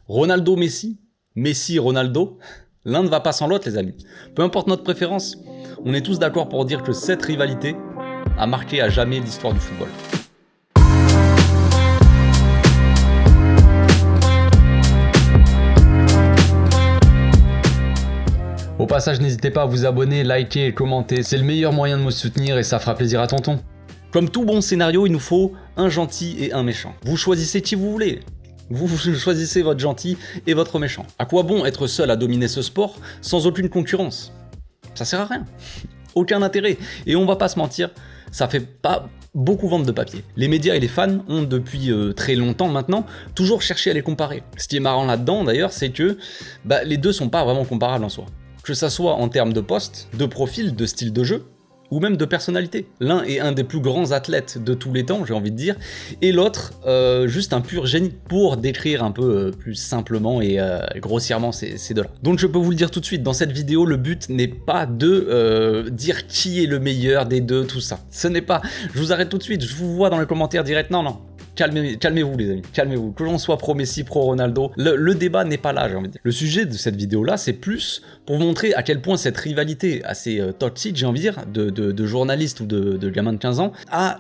Ronaldo, Messi, Messi, Ronaldo, l'un ne va pas sans l'autre les amis. Peu importe notre préférence, on est tous d'accord pour dire que cette rivalité a marqué à jamais l'histoire du football. Au passage, n'hésitez pas à vous abonner, liker et commenter, c'est le meilleur moyen de me soutenir et ça fera plaisir à tonton. Comme tout bon scénario, il nous faut un gentil et un méchant. Vous choisissez qui vous voulez. Vous choisissez votre gentil et votre méchant. À quoi bon être seul à dominer ce sport sans aucune concurrence? Ça sert à rien. Aucun intérêt. Et on va pas se mentir, ça fait pas beaucoup vendre de papier. Les médias et les fans ont depuis très longtemps maintenant toujours cherché à les comparer. Ce qui est marrant là-dedans d'ailleurs, c'est que les deux sont pas vraiment comparables en soi. Que ça soit en termes de poste, de profil, de style de jeu, ou même de personnalité. L'un est un des plus grands athlètes de tous les temps, j'ai envie de dire, et l'autre, juste un pur génie, pour décrire un peu plus simplement et grossièrement ces deux-là. Donc je peux vous le dire tout de suite, dans cette vidéo, le but n'est pas de dire qui est le meilleur des deux, tout ça. Ce n'est pas, je vous arrête tout de suite, je vous vois dans les commentaires directs, non. Calmez-vous les amis, calmez-vous. Que l'on soit pro Messi, pro Ronaldo, le débat n'est pas là, j'ai envie de dire. Le sujet de cette vidéo-là, c'est plus pour montrer à quel point cette rivalité assez toxique, j'ai envie de dire, de journalistes ou de gamins de 15 ans, a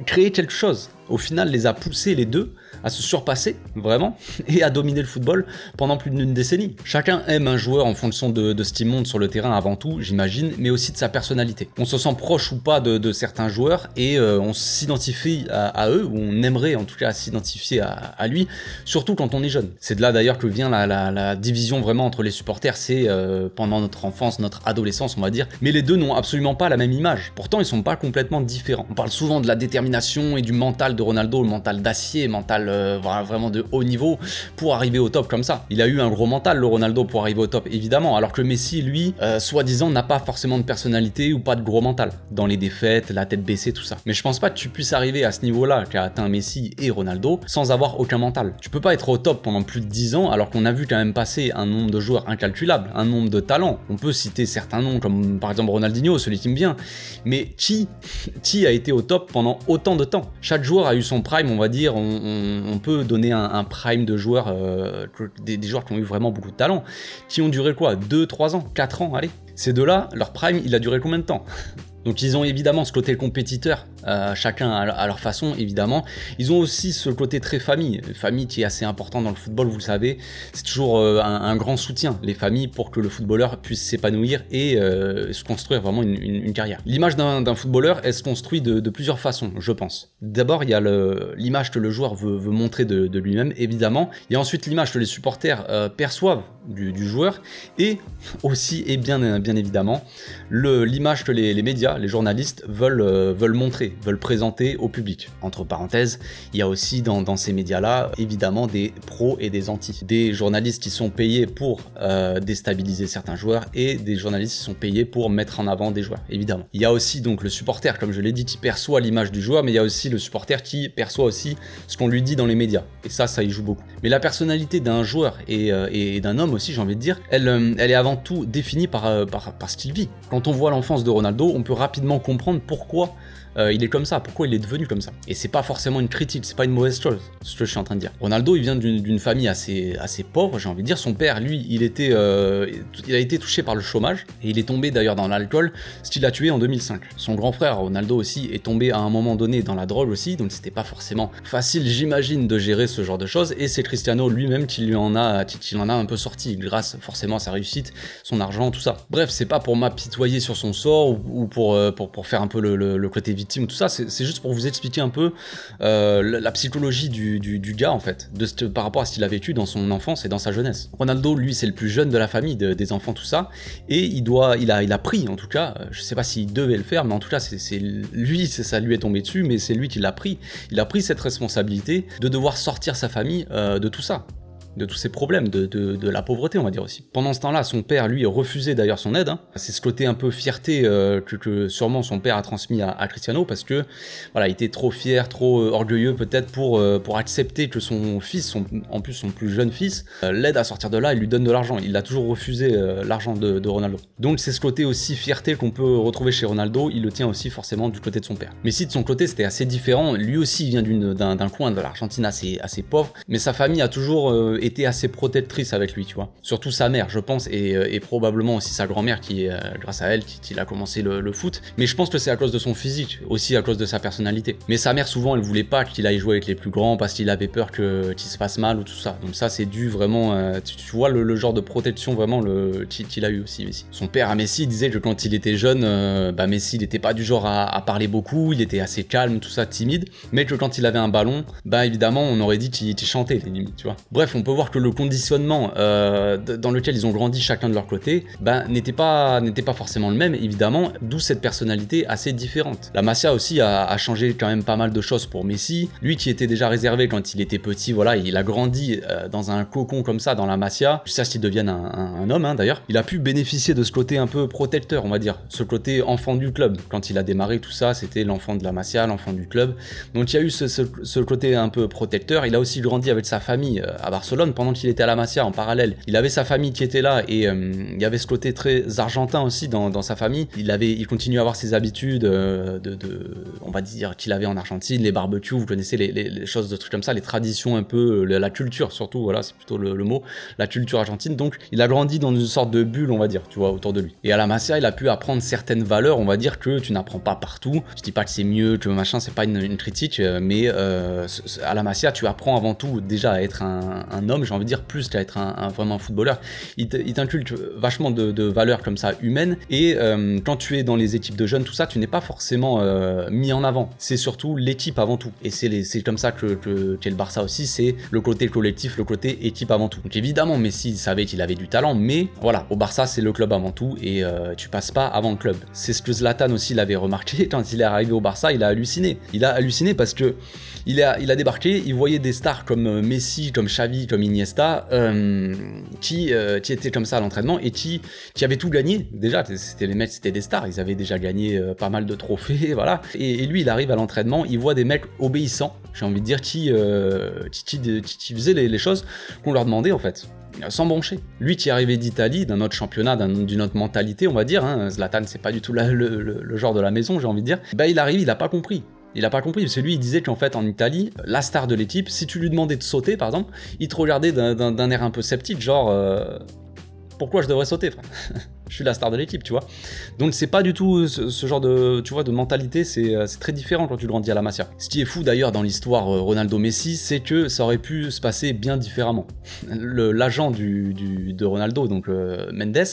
créé quelque chose. Au final, les a poussés les deux à se surpasser, vraiment, et à dominer le football pendant plus d'une décennie. Chacun aime un joueur en fonction de ce qu'il montre sur le terrain avant tout, j'imagine, mais aussi de sa personnalité. On se sent proche ou pas de certains joueurs et on s'identifie à eux, ou on aimerait en tout cas s'identifier à lui, surtout quand on est jeune. C'est de là d'ailleurs que vient la division vraiment entre les supporters, c'est pendant notre enfance, notre adolescence on va dire, mais les deux n'ont absolument pas la même image. Pourtant ils sont pas complètement différents. On parle souvent de la détermination et du mental de Ronaldo, le mental d'acier, mental vraiment de haut niveau pour arriver au top comme ça. Il a eu un gros mental le Ronaldo pour arriver au top évidemment, alors que Messi lui, soi-disant n'a pas forcément de personnalité ou pas de gros mental, dans les défaites, la tête baissée, tout ça. Mais je pense pas que tu puisses arriver à ce niveau-là qu'a atteint Messi et Ronaldo sans avoir aucun mental. Tu peux pas être au top pendant plus de 10 ans alors qu'on a vu quand même passer un nombre de joueurs incalculable, un nombre de talents. On peut citer certains noms comme par exemple Ronaldinho, celui qui me vient, mais qui a été au top pendant autant de temps? Chaque joueur a eu son prime, on va dire, on peut donner un prime de joueurs, des joueurs qui ont eu vraiment beaucoup de talent, qui ont duré quoi, 2, 3 ans, 4 ans, allez. Ces deux-là, leur prime, il a duré combien de temps? Donc ils ont évidemment ce côté compétiteur, chacun à leur façon évidemment. Ils ont aussi ce côté très famille qui est assez important dans le football, vous le savez. C'est toujours un grand soutien, les familles, pour que le footballeur puisse s'épanouir et se construire vraiment une carrière. L'image d'un footballeur, elle se construit de plusieurs façons, je pense. D'abord, il y a l'image que le joueur veut montrer de lui-même, évidemment. Il y a ensuite l'image que les supporters perçoivent du joueur, et aussi, et bien évidemment, l'image que les médias, les journalistes veulent montrer, veulent présenter au public. Entre parenthèses, il y a aussi dans ces médias-là, évidemment, des pros et des anti. Des journalistes qui sont payés pour déstabiliser certains joueurs et des journalistes qui sont payés pour mettre en avant des joueurs, évidemment. Il y a aussi donc le supporter, comme je l'ai dit, qui perçoit l'image du joueur, mais il y a aussi le supporter qui perçoit aussi ce qu'on lui dit dans les médias. Et ça y joue beaucoup. Mais la personnalité d'un joueur et d'un homme aussi, j'ai envie de dire, elle est avant tout définie par ce qu'il vit. Quand on voit l'enfance de Ronaldo, on peut rapidement comprendre pourquoi il est comme ça, pourquoi il est devenu comme ça. Et c'est pas forcément une critique, c'est pas une mauvaise chose, ce que je suis en train de dire. Ronaldo, il vient d'une famille assez pauvre, j'ai envie de dire. Son père, lui, il a été touché par le chômage, et il est tombé d'ailleurs dans l'alcool, ce qui l'a tué en 2005. Son grand frère, Ronaldo aussi, est tombé à un moment donné dans la drogue aussi, donc c'était pas forcément facile, j'imagine, de gérer ce genre de choses, et c'est Cristiano lui-même qui en a un peu sorti, grâce forcément à sa réussite, son argent, tout ça. Bref, c'est pas pour m'apitoyer sur son sort, ou pour faire un peu le côté victime, tout ça, c'est juste pour vous expliquer un peu la psychologie du gars en fait, par rapport à ce qu'il a vécu dans son enfance et dans sa jeunesse. Ronaldo, lui, c'est le plus jeune de la famille, des enfants, tout ça, et il a pris, en tout cas, je sais pas s'il devait le faire, mais en tout cas, ça lui est tombé dessus, mais c'est lui qui l'a pris. Il a pris cette responsabilité de devoir sortir sa famille de tout ça, de tous ces problèmes, de la pauvreté, on va dire aussi. Pendant ce temps-là, son père, lui, refusait d'ailleurs son aide. C'est ce côté un peu fierté que sûrement son père a transmis à Cristiano, parce que voilà, il était trop fier, trop orgueilleux peut-être pour accepter que son fils, en plus son plus jeune fils, l'aide à sortir de là et lui donne de l'argent. Il a toujours refusé l'argent de Ronaldo. Donc c'est ce côté aussi fierté qu'on peut retrouver chez Ronaldo, il le tient aussi forcément du côté de son père. Messi, de son côté, c'était assez différent. Lui aussi, il vient d'un coin de l'Argentine assez pauvre, mais sa famille a toujours était assez protectrice avec lui, tu vois. Surtout sa mère, je pense, et probablement aussi sa grand-mère qui, grâce à elle, qui a commencé le foot. Mais je pense que c'est à cause de son physique, aussi à cause de sa personnalité. Mais sa mère, souvent, elle voulait pas qu'il aille jouer avec les plus grands parce qu'il avait peur qu'il se fasse mal ou tout ça. Donc ça, c'est dû vraiment, tu vois le genre de protection vraiment qu'il a eu aussi, Messi. Son père à Messi disait que quand il était jeune, Messi, il était pas du genre à parler beaucoup, il était assez calme, tout ça, timide, mais que quand il avait un ballon, évidemment, on aurait dit qu'il chantait, les limites, tu vois. Bref, on peut voir que le conditionnement dans lequel ils ont grandi chacun de leur côté, n'était pas forcément le même, évidemment, d'où cette personnalité assez différente. La Masia aussi a changé quand même pas mal de choses pour Messi. Lui qui était déjà réservé quand il était petit, voilà, il a grandi dans un cocon comme ça, dans la Masia, jusqu'à ce qu'il devienne un homme, d'ailleurs. Il a pu bénéficier de ce côté un peu protecteur, on va dire, ce côté enfant du club. Quand il a démarré tout ça, c'était l'enfant de la Masia, l'enfant du club. Donc il y a eu ce côté un peu protecteur. Il a aussi grandi avec sa famille à Barcelone pendant qu'il était à la Masia en parallèle. Il avait sa famille qui était là et il y avait ce côté très argentin aussi dans sa famille. Il continue à avoir ses habitudes on va dire qu'il avait en Argentine, les barbecues, vous connaissez les choses de trucs comme ça, les traditions un peu, la culture surtout, voilà, c'est plutôt le mot, la culture argentine. Donc il a grandi dans une sorte de bulle, on va dire, tu vois, autour de lui. Et à la Masia, il a pu apprendre certaines valeurs, on va dire, que tu n'apprends pas partout. Je dis pas que c'est mieux, que machin, c'est pas une critique, mais à la Masia, tu apprends avant tout déjà à être un homme, j'ai envie de dire, plus qu'à être vraiment un footballeur. Il t'inculque vachement de valeurs comme ça humaines, et quand tu es dans les équipes de jeunes, tout ça, tu n'es pas forcément mis en avant. C'est surtout l'équipe avant tout. Et c'est comme ça qu'est le Barça aussi, c'est le côté collectif, le côté équipe avant tout. Donc évidemment, Messi savait qu'il avait du talent, mais voilà, au Barça, c'est le club avant tout, et tu passes pas avant le club. C'est ce que Zlatan aussi l'avait remarqué quand il est arrivé au Barça, il a halluciné. Il a halluciné parce que il a débarqué, il voyait des stars comme Messi, comme Xavi, comme Iniesta, qui étaient comme ça à l'entraînement et qui avaient tout gagné. Déjà, les mecs, c'était des stars, ils avaient déjà gagné pas mal de trophées, voilà. Et lui, il arrive à l'entraînement, il voit des mecs obéissants, j'ai envie de dire, qui faisaient les choses qu'on leur demandait en fait. Sans broncher. Lui qui est arrivé d'Italie, d'un autre championnat, d'une autre mentalité, on va dire, Zlatan, c'est pas du tout le genre de la maison, j'ai envie de dire. Il arrive, il a pas compris. Il a pas compris, parce que lui, il disait qu'en fait, en Italie, la star de l'équipe, si tu lui demandais de sauter, par exemple, il te regardait d'un air un peu sceptique, genre pourquoi je devrais sauter, frère? Je suis la star de l'équipe, tu vois. Donc c'est pas du tout ce genre de, tu vois, de mentalité, c'est très différent quand tu grandis à la Masia. Ce qui est fou d'ailleurs dans l'histoire Ronaldo-Messi, c'est que ça aurait pu se passer bien différemment. L'agent de Ronaldo, donc Mendes,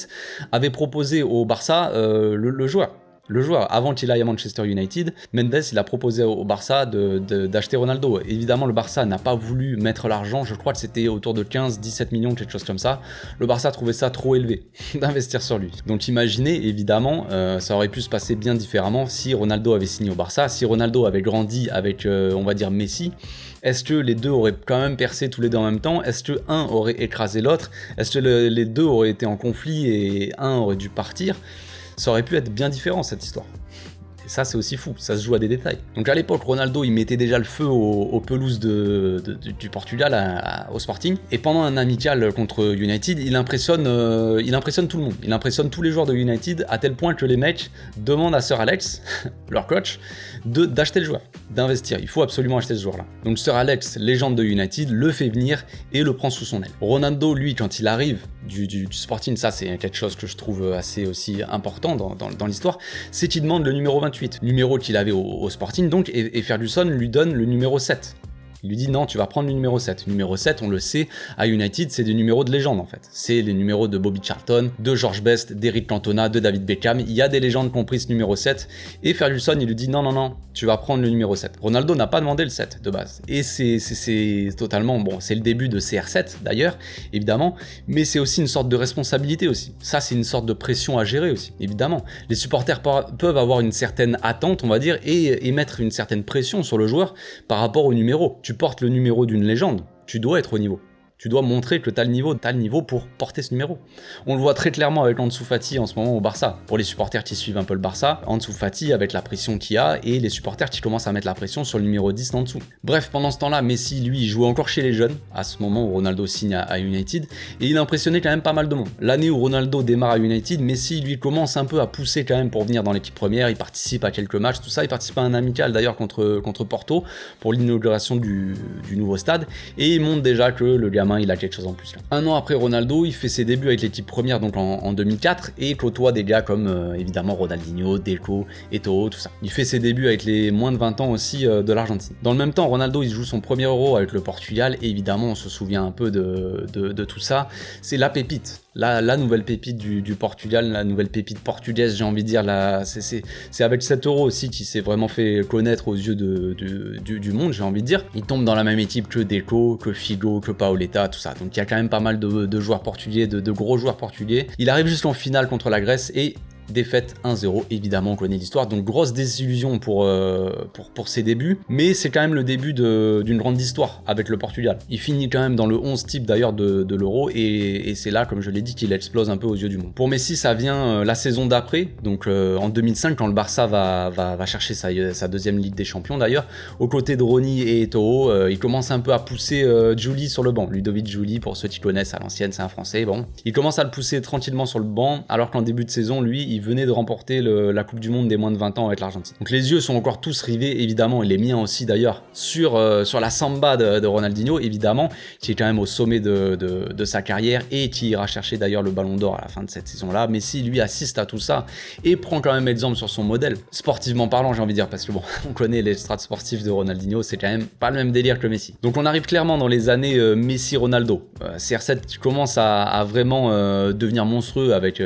avait proposé au Barça le joueur. Le joueur, avant qu'il aille à Manchester United, Mendes, il a proposé au Barça d'acheter Ronaldo. Évidemment, le Barça n'a pas voulu mettre l'argent, je crois que c'était autour de 15-17 millions, quelque chose comme ça. Le Barça trouvait ça trop élevé d'investir sur lui. Donc imaginez, évidemment, ça aurait pu se passer bien différemment si Ronaldo avait signé au Barça, si Ronaldo avait grandi avec, on va dire, Messi. Est-ce que les deux auraient quand même percé tous les deux en même temps? Est-ce que un aurait écrasé l'autre? Est-ce que les deux auraient été en conflit et un aurait dû partir? Ça aurait pu être bien différent cette histoire. Et ça, c'est aussi fou, ça se joue à des détails. Donc à l'époque, Ronaldo, il mettait déjà le feu aux pelouses du Portugal, au Sporting. Et pendant un amical contre United, il impressionne tout le monde. Il impressionne tous les joueurs de United, à tel point que les mecs demandent à Sir Alex, leur coach, d'acheter le joueur, d'investir. Il faut absolument acheter ce joueur-là. Donc Sir Alex, légende de United, le fait venir et le prend sous son aile. Ronaldo, lui, quand il arrive du Sporting, ça c'est quelque chose que je trouve assez aussi important dans l'histoire, c'est qu'il demande le numéro 28, numéro qu'il avait au Sporting, donc, et Ferguson lui donne le numéro 7. Il lui dit non, tu vas prendre le numéro 7. Le numéro 7, on le sait, à United, c'est des numéros de légende en fait. C'est les numéros de Bobby Charlton, de George Best, d'Eric Cantona, de David Beckham. Il y a des légendes qui ont pris ce numéro 7. Et Ferguson, il lui dit non, tu vas prendre le numéro 7. Ronaldo n'a pas demandé le 7 de base. Et c'est totalement, bon, c'est le début de CR7 d'ailleurs, évidemment, mais c'est aussi une sorte de responsabilité aussi. Ça, c'est une sorte de pression à gérer aussi, évidemment. Les supporters peuvent avoir une certaine attente, on va dire, et mettre une certaine pression sur le joueur par rapport au numéro. Tu portes le numéro d'une légende, tu dois être au niveau. Tu dois montrer que tu as le niveau pour porter ce numéro. On le voit très clairement avec Ansu Fati en ce moment au Barça. Pour les supporters qui suivent un peu le Barça, Ansu Fati avec la pression qu'il y a et les supporters qui commencent à mettre la pression sur le numéro 10 en dessous. Bref, pendant ce temps-là, Messi, lui, il jouait encore chez les jeunes, à ce moment où Ronaldo signe à United, et il impressionnait quand même pas mal de monde. L'année où Ronaldo démarre à United, Messi, lui, commence un peu à pousser quand même pour venir dans l'équipe première, il participe à quelques matchs, tout ça, il participe à un amical d'ailleurs contre Porto, pour l'inauguration du nouveau stade, et il montre déjà que le gamin hein, il a quelque chose en plus là. Un an après Ronaldo, il fait ses débuts avec l'équipe première donc en 2004 et côtoie des gars comme évidemment Ronaldinho, Deco, Eto'o, tout ça. Il fait ses débuts avec les moins de 20 ans aussi de l'Argentine. Dans le même temps, Ronaldo il joue son premier Euro avec le Portugal et évidemment on se souvient un peu de tout ça. C'est la pépite. La nouvelle pépite du Portugal, la nouvelle pépite portugaise, j'ai envie de dire, c'est avec cet Euro aussi qui s'est vraiment fait connaître aux yeux du monde, j'ai envie de dire. Il tombe dans la même équipe que Deco, que Figo, que Paoletta, tout ça. Donc il y a quand même pas mal de joueurs portugais, de gros joueurs portugais. Il arrive jusqu'en finale contre la Grèce et défaite 1-0, évidemment on connaît l'histoire, donc grosse désillusion pour ses débuts, mais c'est quand même le début d'une grande histoire avec le Portugal. Il finit quand même dans le 11 type d'ailleurs de l'Euro et c'est là, comme je l'ai dit, qu'il explose un peu aux yeux du monde. Pour Messi, ça vient la saison d'après, donc en 2005 quand le Barça va chercher sa deuxième Ligue des Champions d'ailleurs, aux côtés de Rony et Eto'o, il commence un peu à pousser Giuli sur le banc. Ludovic Giuli, pour ceux qui connaissent à l'ancienne, c'est un Français, bon. Il commence à le pousser tranquillement sur le banc, alors qu'en début de saison, lui, il venait de remporter la Coupe du Monde des moins de 20 ans avec l'Argentine. Donc les yeux sont encore tous rivés, évidemment, et les miens aussi d'ailleurs, sur la samba de Ronaldinho, évidemment, qui est quand même au sommet de sa carrière et qui ira chercher d'ailleurs le Ballon d'Or à la fin de cette saison-là. Messi, lui, assiste à tout ça et prend quand même exemple sur son modèle. Sportivement parlant, j'ai envie de dire, parce que bon, on connaît les strates sportifs de Ronaldinho, c'est quand même pas le même délire que Messi. Donc on arrive clairement dans les années Messi-Ronaldo. CR7 qui commence à vraiment devenir monstrueux avec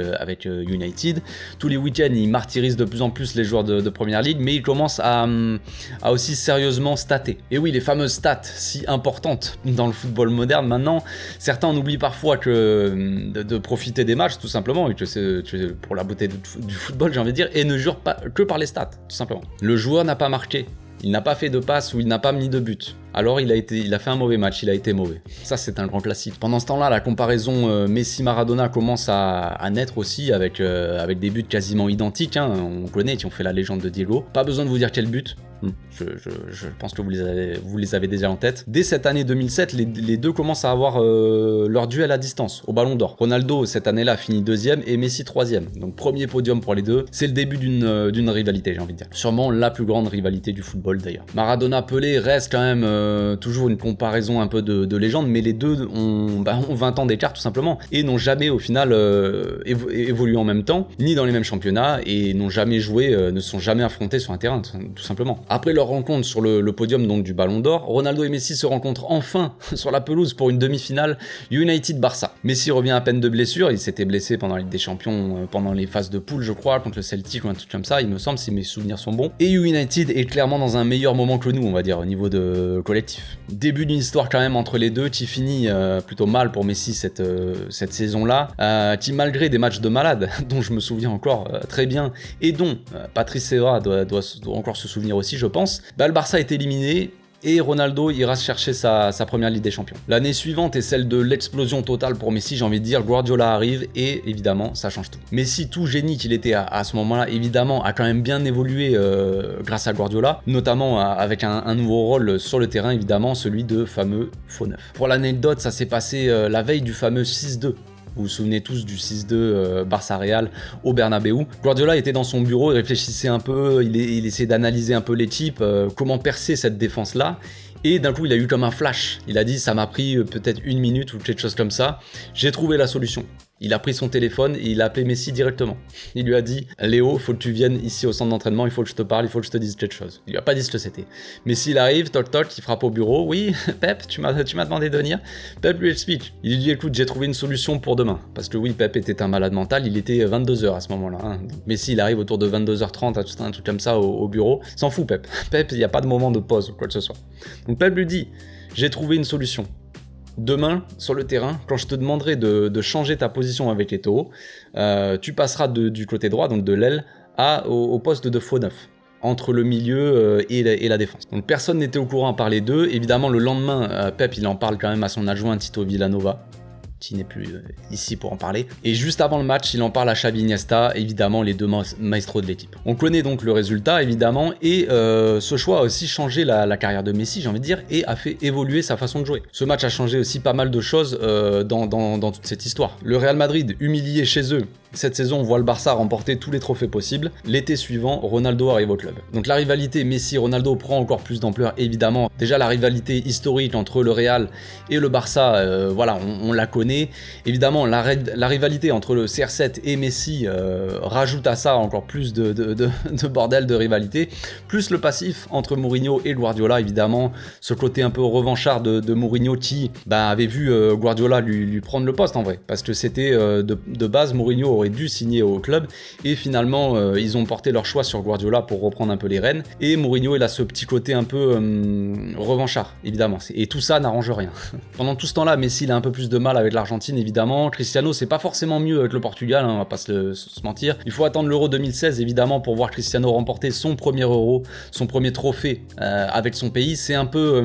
United. Tous les week-ends, il martyrise de plus en plus les joueurs de Première Ligue, mais il commence à aussi sérieusement stater. Et oui, les fameuses stats si importantes dans le football moderne maintenant, certains en oublient parfois que de profiter des matchs tout simplement, et que c'est pour la beauté du football, j'ai envie de dire, et ne jure pas que par les stats, tout simplement. Le joueur n'a pas marqué. Il n'a pas fait de passe ou il n'a pas mis de but. Alors il a fait un mauvais match, il a été mauvais. Ça c'est un grand classique. Pendant ce temps-là, la comparaison Messi-Maradona commence à naître aussi avec des buts quasiment identiques. Hein. On connaît, qui ont fait la légende de Diego. Pas besoin de vous dire quel but. Je pense que vous les avez déjà en tête. Dès cette année 2007, les deux commencent à avoir leur duel à distance, au Ballon d'Or. Ronaldo, cette année-là, finit 2e et Messi 3e. Donc premier podium pour les deux. C'est le début d'une rivalité, j'ai envie de dire. Sûrement la plus grande rivalité du football d'ailleurs. Maradona-Pelé reste quand même toujours une comparaison un peu de légende, mais les deux ont 20 ans d'écart tout simplement, et n'ont jamais au final évolué en même temps, ni dans les mêmes championnats, et n'ont jamais joué, ne se sont jamais affrontés sur un terrain, tout simplement. Après leur rencontre sur le podium donc du Ballon d'Or, Ronaldo et Messi se rencontrent enfin sur la pelouse pour une demi-finale United-Barça. Messi revient à peine de blessure, il s'était blessé pendant la Ligue des Champions, pendant les phases de poule je crois, contre le Celtic ou un truc comme ça, il me semble, si mes souvenirs sont bons. Et United est clairement dans un meilleur moment que nous, on va dire, au niveau de collectif. Début d'une histoire quand même entre les deux, qui finit plutôt mal pour Messi cette saison-là, qui malgré des matchs de malade, dont je me souviens encore très bien, et dont Patrice Evra doit encore se souvenir aussi, je pense, le Barça est éliminé, et Ronaldo ira chercher sa première Ligue des Champions. L'année suivante est celle de l'explosion totale pour Messi, j'ai envie de dire. Guardiola arrive et évidemment ça change tout. Messi, tout génie qu'il était à ce moment-là, évidemment a quand même bien évolué grâce à Guardiola, notamment avec un nouveau rôle sur le terrain, évidemment, celui de fameux faux neuf. Pour l'anecdote, ça s'est passé la veille du fameux 6-2. Vous vous souvenez tous du 6-2 Barça-Real au Bernabeu. Guardiola était dans son bureau, il réfléchissait un peu, il essayait d'analyser un peu l'équipe, comment percer cette défense-là. Et d'un coup, il a eu comme un flash. Il a dit, ça m'a pris peut-être 1 minute ou quelque chose comme ça. J'ai trouvé la solution. Il a pris son téléphone et il a appelé Messi directement. Il lui a dit « Léo, faut que tu viennes ici au centre d'entraînement, il faut que je te parle, il faut que je te dise quelque chose. » Il lui a pas dit ce que c'était. Messi, il arrive, toc toc, il frappe au bureau. « Oui, Pep, tu m'as demandé de venir. » Pep lui explique. Il lui dit « Écoute, j'ai trouvé une solution pour demain. » Parce que oui, Pep était un malade mental, il était 22h à ce moment-là. Hein. Messi, il arrive autour de 22h30, un truc comme ça au bureau. S'en fout, Pep. Pep, il n'y a pas de moment de pause ou quoi que ce soit. Donc Pep lui dit « J'ai trouvé une solution. » Demain, sur le terrain, quand je te demanderai de changer ta position avec Eto'o, tu passeras du côté droit, donc de l'aile, au poste de faux neuf, entre le milieu et la défense. Donc personne n'était au courant par les deux. Évidemment, le lendemain, Pep, il en parle quand même à son adjoint Tito Villanova, qui n'est plus ici pour en parler. Et juste avant le match, il en parle à Xavi Iniesta, évidemment les deux maestros de l'équipe. On connaît donc le résultat, évidemment, et ce choix a aussi changé la carrière de Messi, j'ai envie de dire, et a fait évoluer sa façon de jouer. Ce match a changé aussi pas mal de choses dans toute cette histoire. Le Real Madrid, humilié chez eux, Cette saison, on voit le Barça remporter tous les trophées possibles. L'été suivant, Ronaldo arrive au club. Donc la rivalité Messi-Ronaldo prend encore plus d'ampleur, évidemment. Déjà, la rivalité historique entre le Real et le Barça, voilà, on la connaît. Évidemment, la rivalité entre le CR7 et Messi rajoute à ça encore plus de bordel, de rivalité. Plus le passif entre Mourinho et Guardiola, évidemment. Ce côté un peu revanchard de Mourinho qui avait vu Guardiola lui prendre le poste en vrai. Parce que c'était de base, Mourinho aurait dû signer au club et finalement ils ont porté leur choix sur Guardiola pour reprendre un peu les rênes et Mourinho il a ce petit côté un peu revanchard évidemment et tout ça n'arrange rien. Pendant tout ce temps-là, Messi il a un peu plus de mal avec l'Argentine évidemment, Cristiano c'est pas forcément mieux avec le Portugal, hein, on va pas se mentir. Il faut attendre l'Euro 2016 évidemment pour voir Cristiano remporter son premier Euro, son premier trophée avec son pays. C'est un peu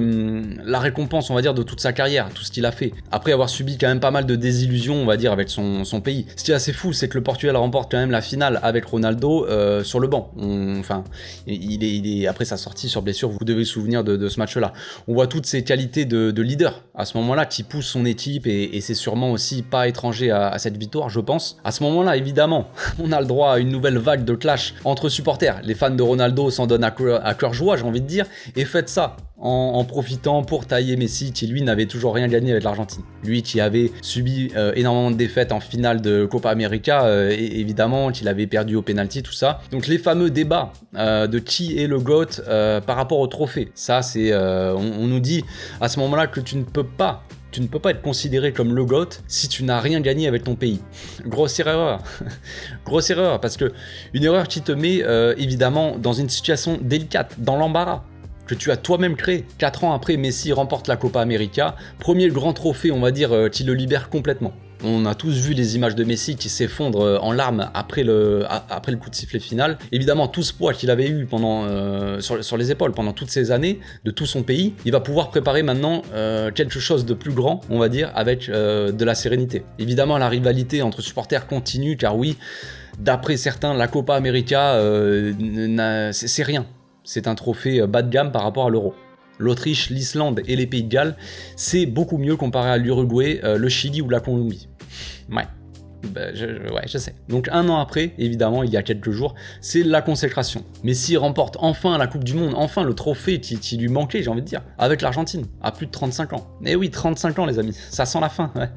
la récompense on va dire de toute sa carrière, tout ce qu'il a fait. Après avoir subi quand même pas mal de désillusions on va dire avec son pays. Ce qui est assez fou, c'est que le Portugal remporte quand même la finale avec Ronaldo sur le banc. Enfin, il est après sa sortie sur blessure, vous devez vous souvenir de ce match-là. On voit toutes ses qualités de leader à ce moment-là, qui pousse son équipe et c'est sûrement aussi pas étranger à cette victoire, je pense. À ce moment-là, évidemment, on a le droit à une nouvelle vague de clash entre supporters. Les fans de Ronaldo s'en donnent à cœur joie, j'ai envie de dire, et faites ça en profitant pour tailler Messi qui lui n'avait toujours rien gagné avec l'Argentine. Lui qui avait subi énormément de défaites en finale de Copa América, évidemment, qu'il avait perdu au penalty, tout ça. Donc les fameux débats de qui est le GOAT par rapport au trophée. Ça c'est, on nous dit à ce moment-là que tu ne peux pas être considéré comme le GOAT si tu n'as rien gagné avec ton pays. Grosse erreur. Grosse erreur, parce que une erreur qui te met évidemment dans une situation délicate, dans l'embarras, que tu as toi-même créé. 4 ans après, Messi remporte la Copa América, premier grand trophée, on va dire, qui le libère complètement. On a tous vu les images de Messi qui s'effondre en larmes après le coup de sifflet final. Évidemment, tout ce poids qu'il avait eu sur les épaules pendant toutes ces années, de tout son pays, il va pouvoir préparer maintenant quelque chose de plus grand, on va dire, avec de la sérénité. Évidemment, la rivalité entre supporters continue, car oui, d'après certains, la Copa América, c'est rien. C'est un trophée bas de gamme par rapport à l'Euro. L'Autriche, l'Islande et les Pays de Galles, c'est beaucoup mieux comparé à l'Uruguay, le Chili ou la Colombie. Ouais. Je sais. Donc 1 an après, évidemment, il y a quelques jours, c'est la consécration. Messi remporte enfin la Coupe du Monde, enfin le trophée qui lui manquait, j'ai envie de dire, avec l'Argentine, à plus de 35 ans. Et oui, 35 ans les amis, ça sent la fin. Ouais.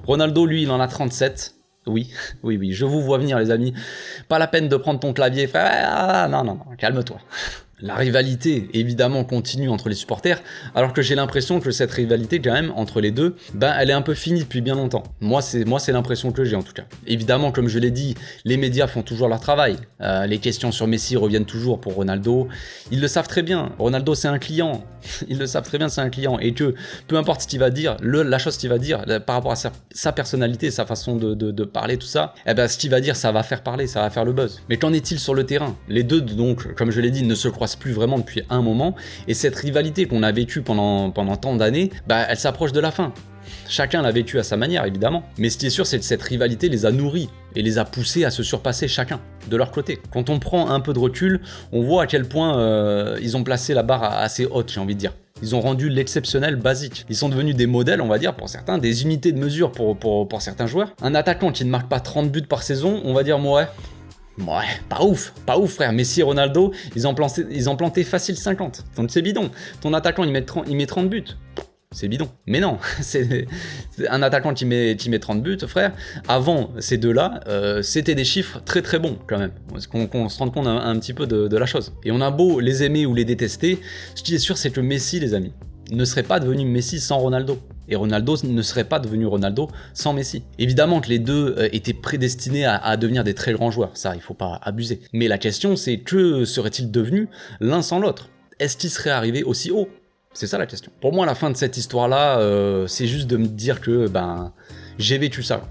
Ronaldo, lui, il en a 37. Oui, je vous vois venir les amis. Pas la peine de prendre ton clavier, frère. Ah, non, calme-toi. La rivalité, évidemment, continue entre les supporters, alors que j'ai l'impression que cette rivalité, quand même, entre les deux, elle est un peu finie depuis bien longtemps. Moi, c'est l'impression que j'ai, en tout cas. Évidemment, comme je l'ai dit, les médias font toujours leur travail. Les questions sur Messi reviennent toujours pour Ronaldo. Ils le savent très bien. Ronaldo, c'est un client. Ils le savent très bien, c'est un client. Et que, peu importe ce qu'il va dire, la chose qu'il va dire, par rapport à sa personnalité, sa façon de parler, tout ça, ce qu'il va dire, ça va faire parler, ça va faire le buzz. Mais qu'en est-il sur le terrain? Les deux, donc, comme je l'ai dit, ne se croisent plus vraiment depuis un moment, et cette rivalité qu'on a vécue pendant tant d'années, elle s'approche de la fin. Chacun l'a vécu à sa manière évidemment, mais ce qui est sûr c'est que cette rivalité les a nourris et les a poussés à se surpasser chacun de leur côté. Quand on prend un peu de recul, on voit à quel point ils ont placé la barre assez haute, j'ai envie de dire. Ils ont rendu l'exceptionnel basique. Ils sont devenus des modèles, on va dire, pour certains, des unités de mesure pour certains joueurs. Un attaquant qui ne marque pas 30 buts par saison, on va dire ouais, pas ouf frère. Messi et Ronaldo, ils ont planté facile 50. Donc c'est bidon. Ton attaquant il met 30 buts. C'est bidon. Mais non, c'est un attaquant qui met 30 buts, frère. Avant ces deux-là, c'était des chiffres très très bons quand même. Qu'on se rende compte un petit peu de la chose. Et on a beau les aimer ou les détester, ce qui est sûr c'est que Messi, les amis, ne serait pas devenu Messi sans Ronaldo. Et Ronaldo ne serait pas devenu Ronaldo sans Messi. Évidemment que les deux étaient prédestinés à devenir des très grands joueurs, ça il faut pas abuser. Mais la question c'est que seraient-ils devenus l'un sans l'autre? Est-ce qu'ils seraient arrivés aussi haut? C'est ça la question. Pour moi la fin de cette histoire-là, c'est juste de me dire que j'ai vécu ça.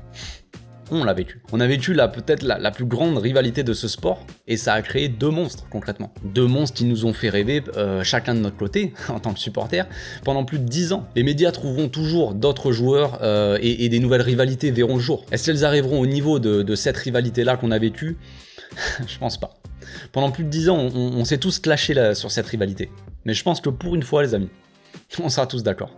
On l'a vécu. On a vécu peut-être la plus grande rivalité de ce sport, et ça a créé deux monstres concrètement. Deux monstres qui nous ont fait rêver, chacun de notre côté, en tant que supporters, pendant plus de 10 ans. Les médias trouveront toujours d'autres joueurs et des nouvelles rivalités verront le jour. Est-ce qu'elles arriveront au niveau de cette rivalité-là qu'on a vécue? Je pense pas. Pendant plus de 10 ans, on s'est tous clashés sur cette rivalité. Mais je pense que pour une fois, les amis, on sera tous d'accord.